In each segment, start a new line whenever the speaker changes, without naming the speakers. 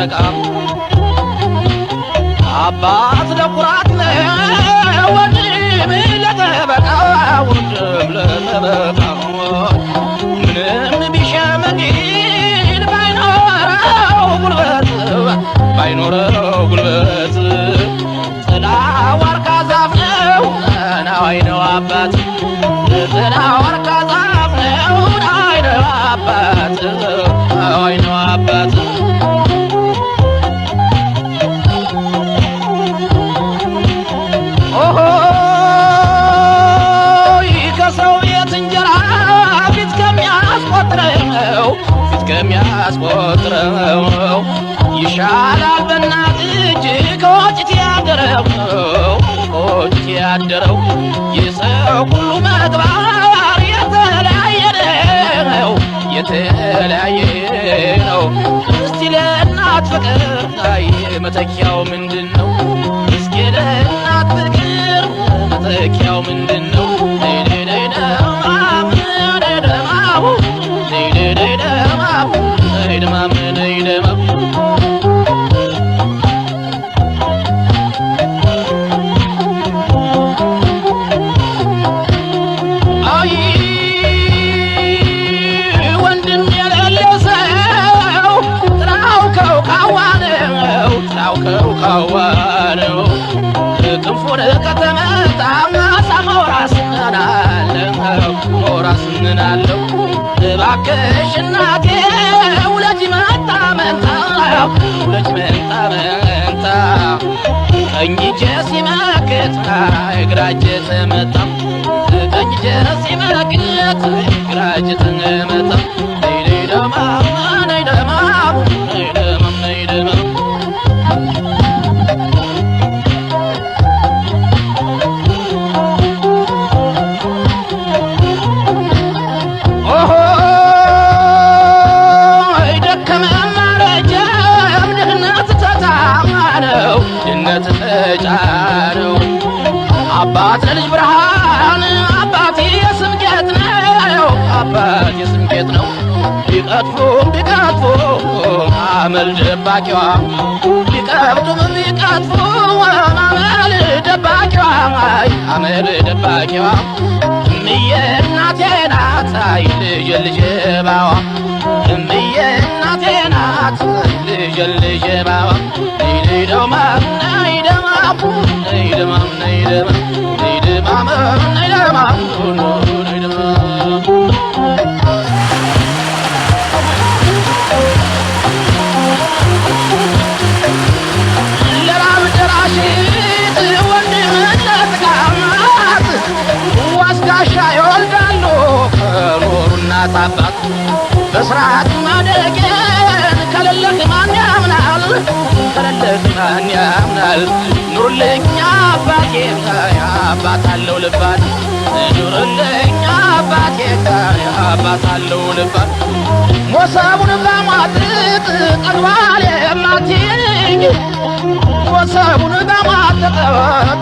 ለጠበቃ አባት ለኩራት ነው ወንድም ለጠበቃ ወንድም ለጠበቃ ምንም ቢሸመግል ባይኖረው ጉልበት ጥላ ዋርካ ዛፍ ነው ናዋይ ነው አባት ጥላ ዋርካ ዛፍ ነው ናዋይ ነው አባት ናዋይ ነው አባት ከሰው ቤት እንጀራ ፊት ከሚያስቆጥረው ይሻላል በእናት እጅ ከወጭት ያደረው የሰው ሁሉ ምግባር የተለያየ ነው እስቲ ለእናት ፍቅር መተኪያው ምንድነው እስኪ ለእናት ፍቅር መተኪያው ምንድነው ወንድም የሌለው ሰው ጥላው ከውካዋ ነው ክንፉን ከተመታ ሳማው ራስናለው እባክሽ እናቴ ውለጅ መጣ መንታ ቀኝ እጄ ሲመክት ግራ እጄ ተመታ ቀኝ እጄ ሲመክት ግራ እጄ ተመታ ተጫነው አባት ለልጅ ብርሃን አባት የስምኬት ነው ቢቀጥፉ አመል ደባቂዋ ቢቀጥፉ አመል ደባቂዋ እምዬ እናቴ ናት ልጅ ባዋ እምዬ እናቴ ናት ልጅ ባዋ ለራብ ደራሽት ወንድም ለጥቃማት ዋስጋሻ ይወልዳሉ ከኖሩ እናት አባት በስርዓት ማደጌን ከሌለህ ማን ያምናል ኑርልኝ አባቴ አባት አለው ልባት ኑርልኝ አባቴ አባት አለው ልባት ሞሰቡን በማጥቅ ጠግባል የማትይኝ ሞሰቡን በማጥቅ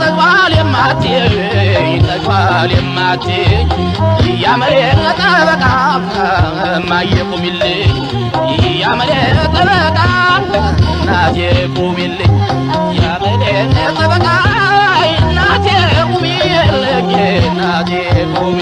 ጠግባል የማትይኝ ያመሬ ጠበቃ እማዬ ቁሚልኝ ያመሬ ጠበቃ እናቴ ቁሚልኝ ያመሬ ጠበቃ እናቴ ቁሚልኝ እናቴ ቁሚ